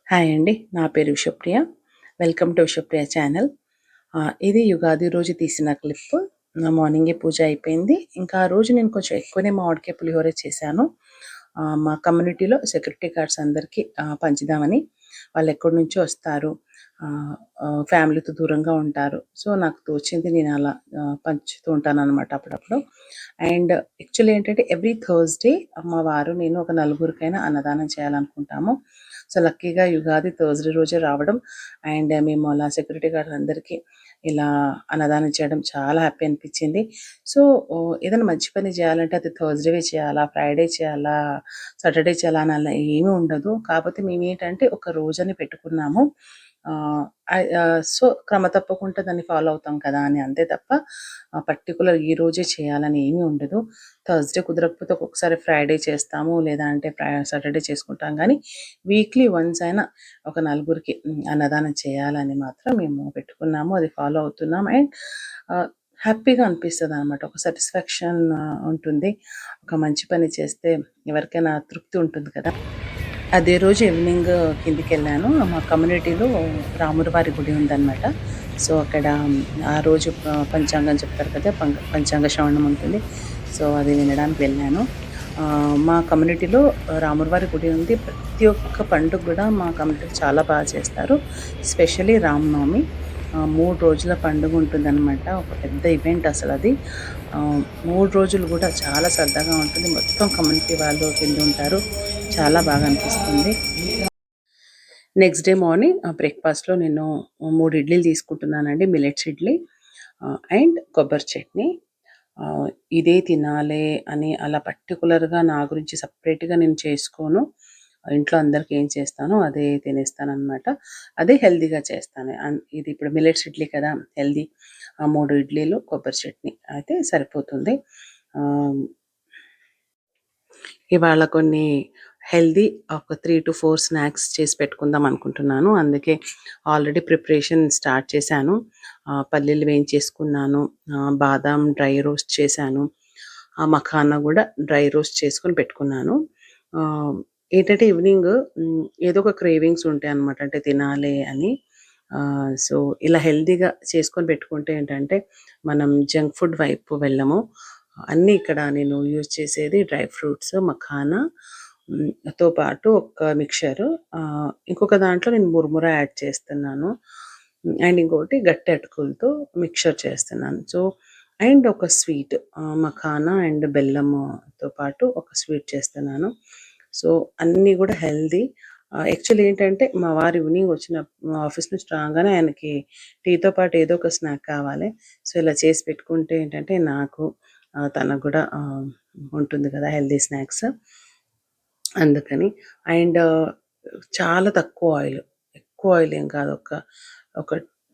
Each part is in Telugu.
హాయ్ అండి. నా పేరు Vishapriya. Welcome to Vishapriya channel. ఇది యుగాది రోజు తీసిన క్లిప్. మార్నింగే పూజ అయిపోయింది. ఇంకా ఆ రోజు నేను కొంచెం ఎక్కువనే మామిడికాయ పులిహోర చేశాను. మా కమ్యూనిటీలో సెక్యూరిటీ గార్డ్స్ అందరికీ పంచుదామని. వాళ్ళు ఎక్కడి నుంచో వస్తారు. ఫ్యామిలీతో దూరంగా ఉంటారు. సో, నాకు తోచింది నేను అలా పంచుతూ ఉంటాననమాట అప్పుడప్పుడు. అండ్ యాక్చువల్లీ ఏంటంటే ఎవ్రీ థర్స్‌డే మా వారు నేను ఒక నలుగురికైనా అన్నదానం చేయాలనుకుంటాము. సో, లక్కీగా యుగాది థర్స్‌డే రోజే రావడం అండ్ మేము అలా సెక్యూరిటీ గార్డ్స్ అందరికీ ఇలా అన్నదానం చేయడం చాలా హ్యాపీ అనిపించింది. సో, ఏదైనా మంచి పని చేయాలంటే అది థర్స్‌డే చేయాలా, ఫ్రైడే చేయాలా, సాటర్డే చేయాలా అని అలా ఏమీ ఉండదు. కాకపోతే మేమేంటంటే ఒక రోజని పెట్టుకున్నాము. సో, క్రమ తప్పకుండా దాన్ని ఫాలో అవుతాం కదా అని అంతే తప్ప పర్టిక్యులర్ ఈ రోజే చేయాలని ఏమీ ఉండదు. థర్స్‌డే కుదరకపోతే ఒక్కొక్కసారి ఫ్రైడే చేస్తాము. లేదా అంటే సాటర్డే చేసుకుంటాం గానీ, వీక్లీ వన్స్ అయినా ఒక నలుగురికి అన్నదానం చేయాలని మాత్రం మేము పెట్టుకున్నాము. అది ఫాలో అవుతున్నాం. అండ్ హ్యాపీగా అనిపిస్తదనమాట. ఒక సాటిస్ఫాక్షన్ ఉంటుంది. ఒక మంచి పని చేస్తే ఎవరికైనా తృప్తి ఉంటుంది కదా! అదే రోజు ఈవినింగ్ కిందికెళ్ళాను. మా కమ్యూనిటీలో రాముల వారి గుడి ఉందనమాట. సో, అక్కడ ఆ రోజు పంచాంగం చెప్తారు కదా! పంచాంగ శ్రవణం ఉంటుంది. సో, అది వినడానికి వెళ్ళాను. మా కమ్యూనిటీలో రాముల వారి గుడి ఉంది. ప్రతి ఒక్క పండుగ కూడా మా కమ్యూనిటీలో చాలా బాగా చేస్తారు. ఎస్పెషల్లీ రామనవమి. 3 రోజుల పండుగ ఉంటుందనమాట. ఒక పెద్ద ఈవెంట్ అసలది. 3 రోజులు కూడా చాలా సరదాగా ఉంటుంది. మొత్తం కమ్యూనిటీ వాళ్ళు కిందుంటారు. చాలా బాగా అనిపిస్తుంది. నెక్స్ట్ డే మార్నింగ్ బ్రేక్‌ఫాస్ట్‌లో నేను 3 ఇడ్లీలు తీసుకుంటున్నానండి. మిల్లెట్స్ ఇడ్లీ అండ్ కొబ్బరి చట్నీ. ఇదే తినాలే అని అలా పర్టిక్యులర్‌గా నా గురించి సెపరేట్‌గా నేను చేసుకోను. ఇంట్లో అందరికి ఏం చేస్తానో అదే తినేస్తాననమాట. అదే హెల్తీగా చేస్తాను. ఇది ఇప్పుడు మిల్లెట్స్ ఇడ్లీ కదా! హెల్తీ. 3 ఇడ్లీలు, కొబ్బరి చట్నీ అయితే సరిపోతుంది. ఆహ్, ఇవాళ కొన్ని హెల్తీ ఒక 3-4 స్నాక్స్ చేసి పెట్టుకుందాం అనుకుంటున్నాను. అందుకే ఆల్రెడీ ప్రిపరేషన్ స్టార్ట్ చేశాను. పల్లీలు వేయించేసుకున్నాను. బాదాం డ్రై రోస్ట్ చేశాను. మఖానా గూడా డ్రై రోస్ట్ చేసుకొని పెట్టుకున్నాను. ఆహ్, ఏంటంటే ఈవినింగ్ ఏదో ఒక క్రేవింగ్స్ ఉంటాయన్నమాట. అంటే తినాలి అని. సో, ఇలా హెల్తీగా చేసుకొని పెట్టుకుంటే ఏంటంటే, మనం జంక్ ఫుడ్ వైపు వెళ్ళము. అన్నీ ఇక్కడ నేను యూజ్ చేసేది డ్రై ఫ్రూట్స్, మఖానా తో పాటు ఒక మిక్చరు. ఇంకొక దాంట్లో నేను మురుముర యాడ్ చేస్తున్నాను. అండ్ ఇంకోటి గట్టి అటుకులతో మిక్చర్ చేస్తున్నాను. సో, అండ్ ఒక స్వీట్ మఖానా అండ్ బెల్లముతో పాటు ఒక స్వీట్ చేస్తున్నాను. సో, అన్నీ గూడా హెల్తీ. యాక్చువల్లీ ఏంటంటే, మా వారు ఈవినింగ్ ఆఫీస్ నుంచి రాగానే ఆయనకి టీతో పాటు ఏదో ఒక స్నాక్ కావాలి. సో, ఇలా చేసి పెట్టుకుంటే ఏంటంటే, నాకు తనకు గూడా ఉంటుంది కదా! Healthy snacks. అందుకని. అండ్ చాలా తక్కువ ఆయిల్. ఎక్కువ ఆయిల్ ఏం కాదు. ఒక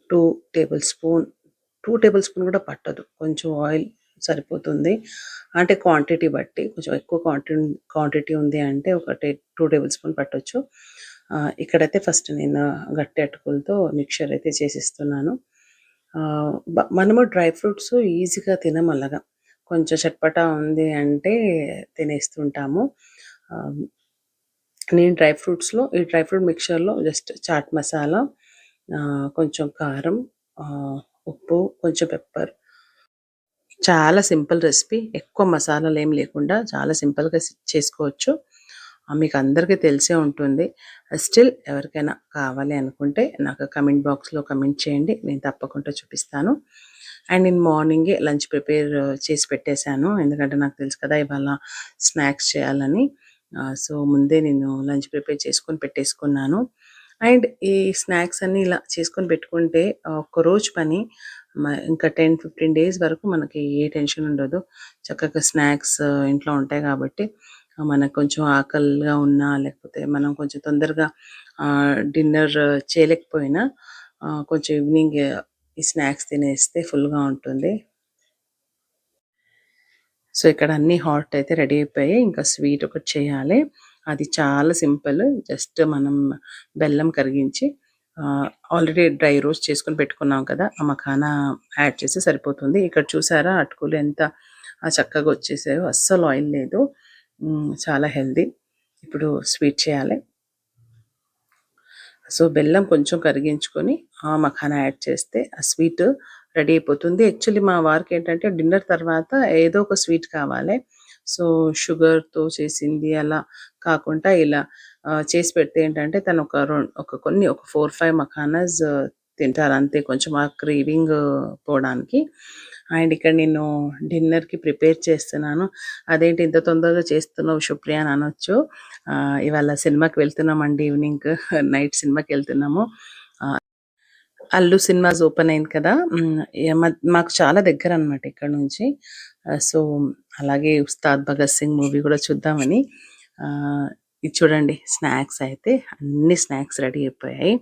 2 టేబుల్ స్పూన్ 2 టేబుల్ స్పూన్ కూడా పట్టదు. కొంచెం ఆయిల్ సరిపోతుంది. అంటే క్వాంటిటీ బట్టి కొంచెం ఎక్కువ క్వాంటిటీ ఉంది అంటే 2 టేబుల్ స్పూన్ పట్టొచ్చు. ఇక్కడైతే ఫస్ట్ నేను గట్టి అటుకులతో మిక్చర్ అయితే చేసిస్తున్నాను. మనము డ్రై ఫ్రూట్స్ ఈజీగా తినమలగా. కొంచెం చట్పటా ఉంది అంటే తినేస్తుంటాము. ఆహ్, నేను ఈ డ్రై ఫ్రూట్ మిక్చర్‌లో జస్ట్ చాట్ మసాలా, కొంచెం కారం, ఉప్పు, కొంచెం పెప్పర్. చాలా సింపుల్ రెసిపీ. ఎక్కువ మసాలాలేమి లేకుండా చాలా సింపుల్‌గా చేసుకోవచ్చు. మీకందరికీ తెలిసే ఉంటుంది. స్టిల్ ఎవరికైనా కావాలి అనుకుంటే నాకు కమెంట్ బాక్స్‌లో కమెంట్ చేయండి. నేను తప్పకుండా చూపిస్తాను. అండ్ నేను మార్నింగే లంచ్ ప్రిపేర్ చేసి పెట్టేశాను. ఎందుకంటే నాకు తెలుసు కదా! ఇవాళ స్నాక్స్ చేయాలని. సో, ముందే నేను లంచ్ ప్రిపేర్ చేసుకొని పెట్టేసుకున్నాను. అండ్ ఈ స్నాక్స్ అన్నీ ఇలా చేసుకొని పెట్టుకుంటే ఒక్కరోజు పని ఇంకా 10, 15 డేస్ వరకు మనకి ఏ టెన్షన్ ఉండదు. చక్కగా స్నాక్స్ ఇంట్లో ఉంటాయి కాబట్టి మనకు కొంచెం ఆకలిగా ఉన్నా, లేకపోతే మనం కొంచెం తొందరగా డిన్నర్ చేయలేకపోయినా కొంచెం ఈవినింగ్ ఈ స్నాక్స్ తినేస్తే ఫుల్‌గా ఉంటుంది. సో, ఇక్కడ అన్నీ హాట్ అయితే రెడీ అయిపోయాయి. ఇంకా స్వీట్ ఒకటి చేయాలి. అది చాలా సింపుల్. జస్ట్ మనం బెల్లం కరిగించి ఆల్రెడీ డ్రై రోస్ట్ చేసుకొని పెట్టుకున్నాం కదా! ఆ మఖానా యాడ్ చేస్తే సరిపోతుంది. ఇక్కడ చూసారా అటుకులు ఎంత చక్కగా వచ్చేసాయో. అస్సలు ఆయిల్ లేదు. చాలా హెల్తీ. ఇప్పుడు స్వీట్ చేయాలి. సో, బెల్లం కొంచెం కరిగించుకొని ఆ మఖానా యాడ్ చేస్తే ఆ స్వీట్ రెడీ అయిపోతుంది. యాక్చువల్లీ మా వారికేంటంటే డిన్నర్ తర్వాత ఏదో ఒక స్వీట్ కావాలె. సో, షుగర్‌తో చేసింది అలా కాకుండా ఇలా చేసి పెడితే ఏంటంటే తను ఒక 4, 5 మఖానాస్ తింటారు అంతే, కొంచెం ఆ క్రేవింగ్ పోవడానికి. అండ్ ఇక్కడ నేను డిన్నర్‌కి ప్రిపేర్ చేస్తున్నాను. అదేంటి ఇంత తొందరగా చేస్తున్నావు శుప్రియ అని అనొచ్చు. ఇవాళ సినిమాకి వెళ్తున్నామండి ఈవినింగ్ నైట్ సినిమాకెళ్తున్నాము. ఆహ్, 'అల్లు' సినిమాస్ ఓపెన్ అయింది కదా! మాకు చాలా దగ్గరనమాట ఇక్కడ నుంచి. సో, అలాగే 'ఉస్తాద్ భగత్ సింగ్' మూవీ కూడా చూద్దామని ఇది చూడండి స్నాక్స్ అయితే అన్ని స్నాక్స్ రెడీ అయిపోయాయి.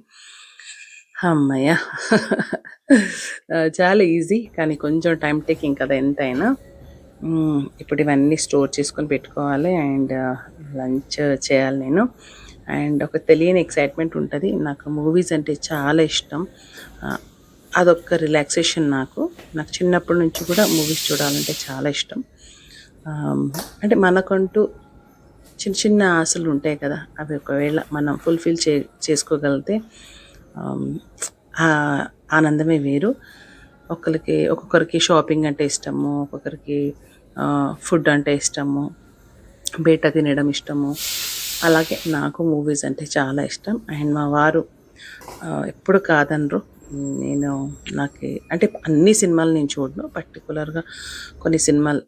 హమ్మయ్య! చాలా ఈజీ కానీ కొంచెం టైమ్ టేకింగ్ కదా ఎంతైనా. ఇప్పుడు ఇవన్నీ స్టోర్ చేసుకొని పెట్టుకోవాలి అండ్ లంచ్ చేయాలి నేను. అండ్ ఒక తెలియని ఎక్సైట్‌మెంట్ ఉంటది. నాకు మూవీస్ అంటే చాలా ఇష్టం. ఆహ్, అదొక రిలాక్సేషన్ నాకు. నాకు చిన్నప్పటి నుంచి కూడా మూవీస్ చూడాలంటే చాలా ఇష్టం. ఆహ్, అంటే మనకంటూ చిన్న చిన్న ఆశలుంటాయి కదా! అవి ఒకవేళ మనం ఫుల్‌ఫిల్ చేసుకోగలిగితే ఆహ్, ఆ ఆనందమే వేరు. ఒక్కొక్కరికి షాపింగ్ అంటే ఇష్టము. ఒక్కొక్కరికి ఫుడ్ అంటే ఇష్టము. బయట తినడం ఇష్టము. అలాగే నాకు మూవీస్ అంటే చాలా ఇష్టం. అండ్ మా వారు ఎప్పుడు కాదనరు. నేను అంటే అన్ని సినిమాలు నేను చూడను. పర్టిక్యులర్‌గా కొన్ని సినిమాలు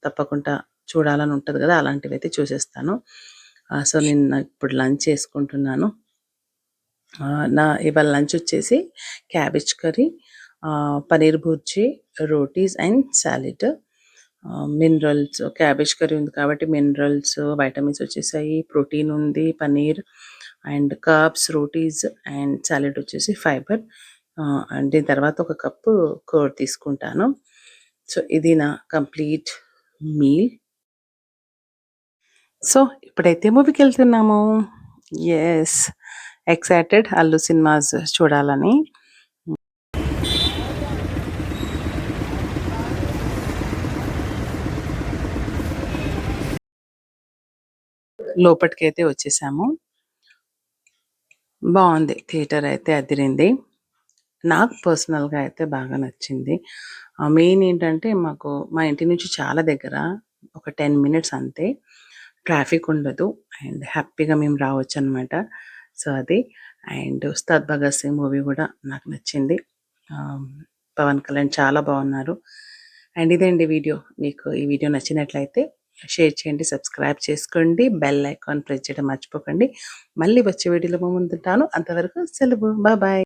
తప్పకుండా చూడాలని ఉంటది గదా! అలాంటివైతే చూసేస్తాను. సో, నేను ఇప్పుడు లంచ్ చేసుకుంటున్నాను. ఇవాళ లంచ్ వచ్చేసి cabbage curry, paneer bhurji, rotis and salad. Minerals cabbage curry ఉంది కాబట్టి మినరల్స్, వైటమిన్స్ వచ్చేసాయి. ప్రోటీన్ ఉంది, paneer and carbs, rotis and salad వచ్చేసి ఫైబర్. అండ్ దీని తర్వాత ఒక కప్పు కర్డ్ తీసుకుంటాను. సో, ఇది నా కంప్లీట్ మీల్. సో, ఇప్పుడైతే మూవీకెళ్తున్నాము. యెస్. ఎక్సైటెడ్ 'అల్లు' సినిమాస్ చూడాలని. లోపటికైతే వచ్చేసాము. బావుంది. థియేటర్ అయితే అదిరింది. నాకు పర్సనల్‌గా అయితే బాగా నచ్చింది. మెయిన్ ఏంటంటే మా ఇంటి నుంచి చాలా దగ్గర. ఒక 10 మినిట్స్ అంతే. ట్రాఫిక్ ఉండదు. అండ్ హ్యాపీగా మేము రావచ్చనమాట. సో, అది. అండ్ 'ఉస్తాద్ భగత్ సింగ్' మూవీ గూడా నాకు నచ్చింది. ఆహ్, పవన్ కళ్యాణ్ చాలా బావున్నారు. అండ్ ఇదండి వీడియో. మీకు ఈ వీడియో నచ్చినట్లయితే షేర్ చేయండి, సబ్స్క్రైబ్ చేసుకోండి, బెల్ ఐకాన్ ప్రెస్ చేయడం మర్చిపోకండి. మళ్ళీ వచ్చే వీడియోలో మీ ముందుంటాను. అంతవరకు సెలవు. బాయ్.